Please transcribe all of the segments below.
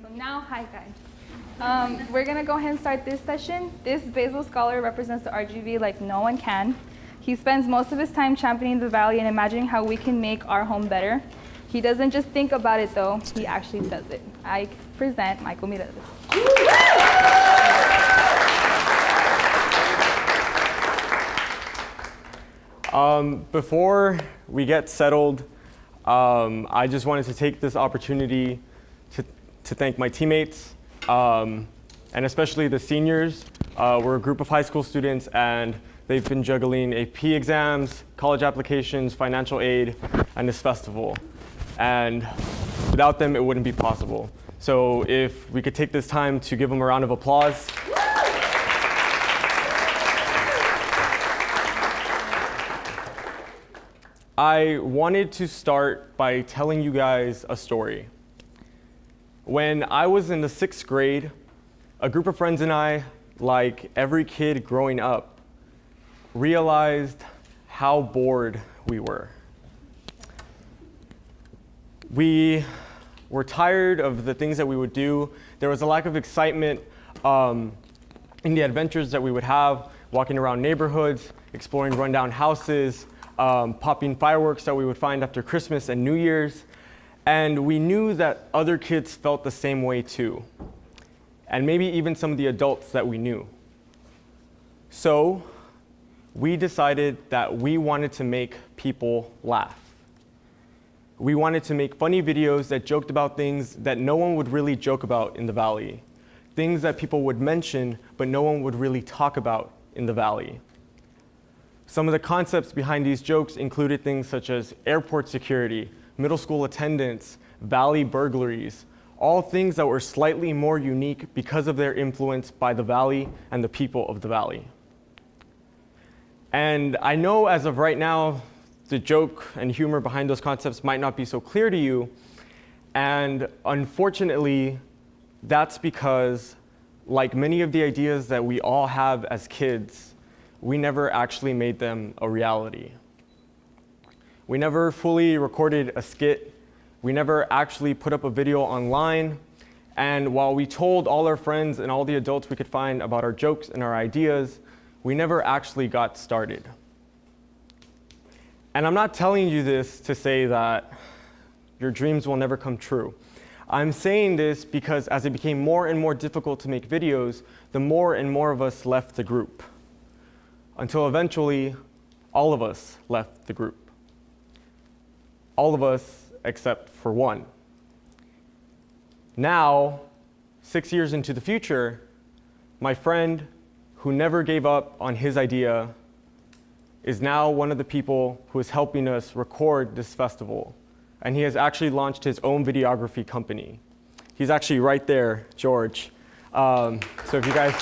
So now, hi guys. We're gonna go ahead and start this session. This Basil scholar represents the RGV like no one can. He spends most of his time championing the Valley and imagining how we can make our home better. He doesn't just think about it though, he actually does it. I present Michael Mireles. Before we get settled, I just wanted to take this opportunity to thank my teammates, and especially the seniors. We're a group of high school students, and they've been juggling AP exams, college applications, financial aid, and this festival. And without them, it wouldn't be possible. So if we could take this time to give them a round of applause. I wanted to start by telling you guys a story. When I was in the 6th grade, a group of friends and I, like every kid growing up, realized how bored we were. We were tired of the things that we would do. There was a lack of excitement in the adventures that we would have, walking around neighborhoods, exploring rundown houses, popping fireworks that we would find after Christmas and New Year's. And we knew that other kids felt the same way too. And maybe even some of the adults that we knew. So we decided that we wanted to make people laugh. We wanted to make funny videos that joked about things that no one would really joke about in the Valley. Things that people would mention, but no one would really talk about in the Valley. Some of the concepts behind these jokes included things such as airport security, middle school attendance, Valley burglaries, all things that were slightly more unique because of their influence by the Valley and the people of the Valley. And I know as of right now, the joke and humor behind those concepts might not be so clear to you. And unfortunately, that's because, like many of the ideas that we all have as kids, we never actually made them a reality. We never fully recorded a skit. We never actually put up a video online. And while we told all our friends and all the adults we could find about our jokes and our ideas, we never actually got started. And I'm not telling you this to say that your dreams will never come true. I'm saying this because as it became more and more difficult to make videos, the more and more of us left the group. Until eventually, all of us left the group. All of us except for one. Now, 6 years into the future, my friend who never gave up on his idea is now one of the people who is helping us record this festival. And he has actually launched his own videography company. He's actually right there, George. So if you guys...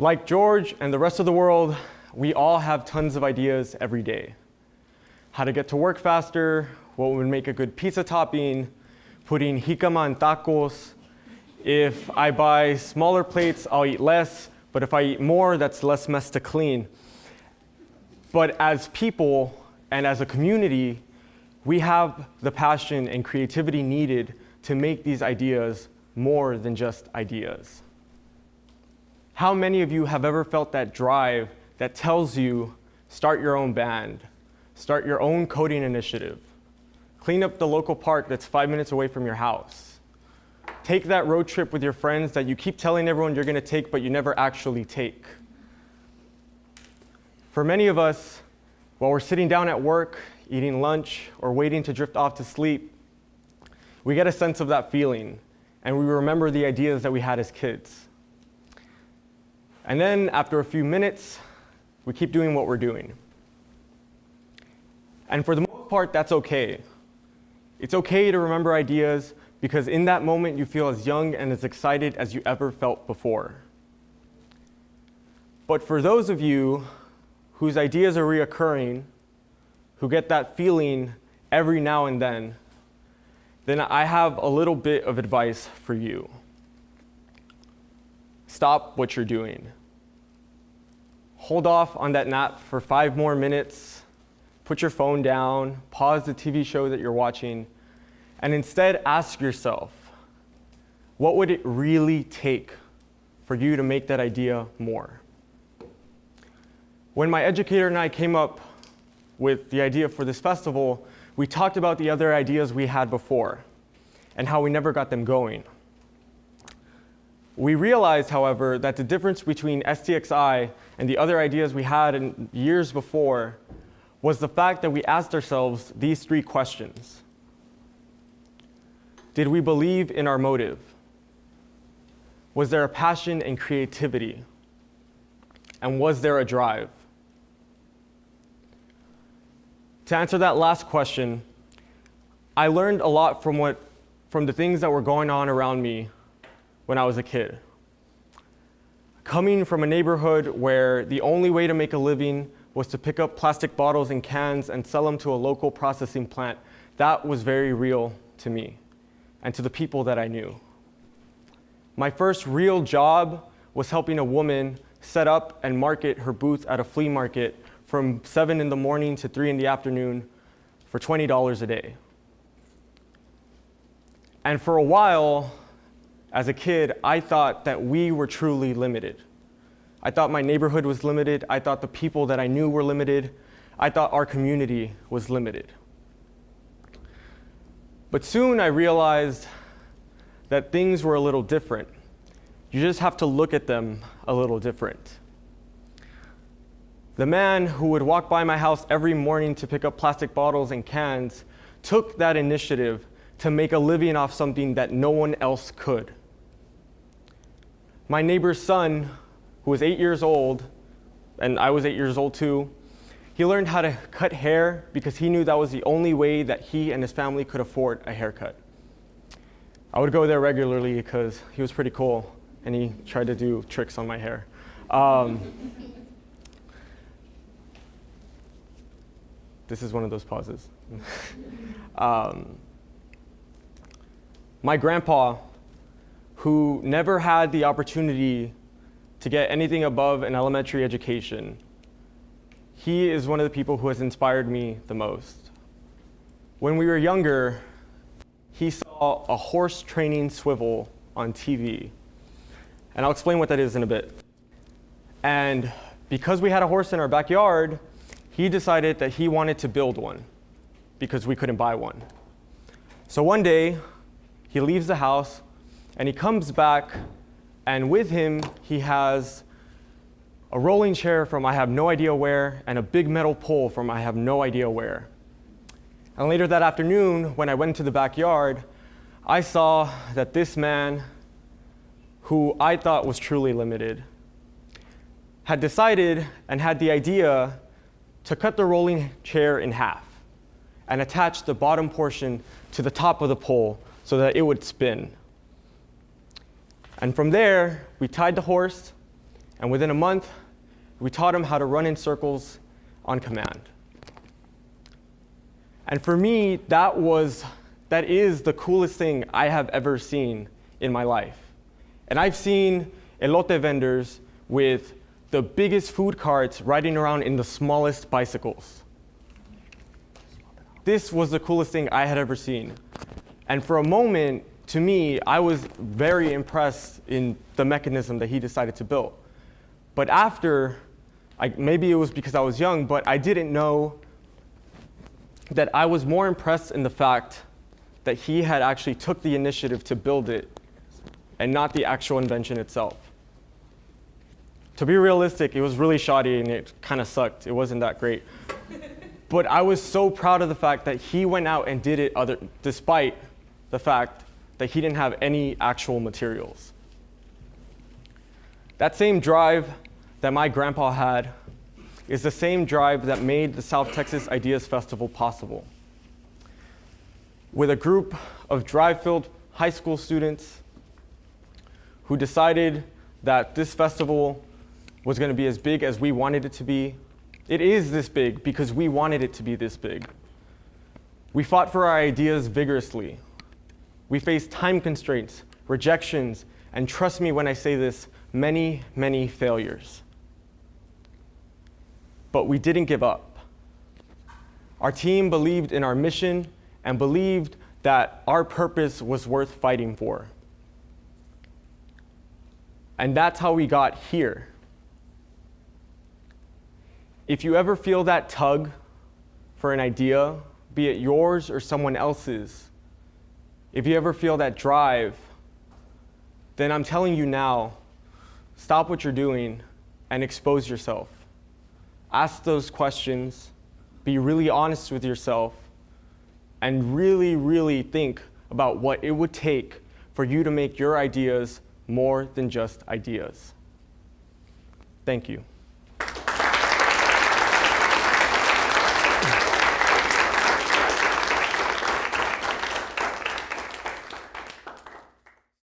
Like George and the rest of the world, we all have tons of ideas every day. How to get to work faster, what would make a good pizza topping, putting jicama in tacos. If I buy smaller plates, I'll eat less, but if I eat more, that's less mess to clean. But as people and as a community, we have the passion and creativity needed to make these ideas more than just ideas. How many of you have ever felt that drive that tells you, start your own band, start your own coding initiative, clean up the local park that's 5 minutes away from your house, take that road trip with your friends that you keep telling everyone you're gonna take but you never actually take? For many of us, while we're sitting down at work, eating lunch, or waiting to drift off to sleep, we get a sense of that feeling, and we remember the ideas that we had as kids. And then after a few minutes, we keep doing what we're doing. And for the most part, that's okay. It's okay to remember ideas because in that moment, you feel as young and as excited as you ever felt before. But for those of you whose ideas are reoccurring, who get that feeling every now and then I have a little bit of advice for you. Stop what you're doing. Hold off on that nap for 5 more minutes. put your phone down, pause the TV show that you're watching, and instead ask yourself, what would it really take for you to make that idea more? When my educator and I came up with the idea for this festival, we talked about the other ideas we had before and how we never got them going. We realized, however, that the difference between STXi and the other ideas we had in years before was the fact that we asked ourselves these three questions. Did we believe in our motive? Was there a passion and creativity? And was there a drive? To answer that last question, I learned a lot from the things that were going on around me when I was a kid. Coming from a neighborhood where the only way to make a living was to pick up plastic bottles and cans and sell them to a local processing plant, that was very real to me and to the people that I knew. My first real job was helping a woman set up and market her booth at a flea market from 7 in the morning to 3 in the afternoon for $20 a day. And for a while, as a kid, I thought that we were truly limited. I thought my neighborhood was limited. I thought the people that I knew were limited. I thought our community was limited. But soon I realized that things were a little different. You just have to look at them a little different. The man who would walk by my house every morning to pick up plastic bottles and cans took that initiative to make a living off something that no one else could. My neighbor's son, who was 8 years old, and I was 8 years old too, he learned how to cut hair because he knew that was the only way that he and his family could afford a haircut. I would go there regularly because he was pretty cool and he tried to do tricks on my hair. This is one of those pauses. My grandpa, who never had the opportunity to get anything above an elementary education, he is one of the people who has inspired me the most. When we were younger, he saw a horse training swivel on TV. And I'll explain what that is in a bit. And because we had a horse in our backyard, he decided that he wanted to build one because we couldn't buy one. So one day, he leaves the house and he comes back, and with him, he has a rolling chair from I have no idea where and a big metal pole from I have no idea where. And later that afternoon, when I went into the backyard, I saw that this man, who I thought was truly limited, had decided and had the idea to cut the rolling chair in half and attach the bottom portion to the top of the pole so that it would spin. And from there, we tied the horse, and within a month, we taught him how to run in circles on command. And for me, that is the coolest thing I have ever seen in my life. And I've seen elote vendors with the biggest food carts riding around in the smallest bicycles. This was the coolest thing I had ever seen. And for a moment, to me, I was very impressed in the mechanism that he decided to build. But after, maybe it was because I was young, but I didn't know that I was more impressed in the fact that he had actually took the initiative to build it and not the actual invention itself. To be realistic, it was really shoddy and it kind of sucked. It wasn't that great. But I was so proud of the fact that he went out and did it despite the fact that he didn't have any actual materials. That same drive that my grandpa had is the same drive that made the South Texas Ideas Festival possible. With a group of drive-filled high school students who decided that this festival was going to be as big as we wanted it to be. It is this big because we wanted it to be this big. We fought for our ideas vigorously. We faced time constraints, rejections, and trust me when I say this, many, many failures. But we didn't give up. Our team believed in our mission and believed that our purpose was worth fighting for. And that's how we got here. If you ever feel that tug for an idea, be it yours or someone else's, if you ever feel that drive, then I'm telling you now, stop what you're doing and expose yourself. Ask those questions, be really honest with yourself, and really, really think about what it would take for you to make your ideas more than just ideas. Thank you.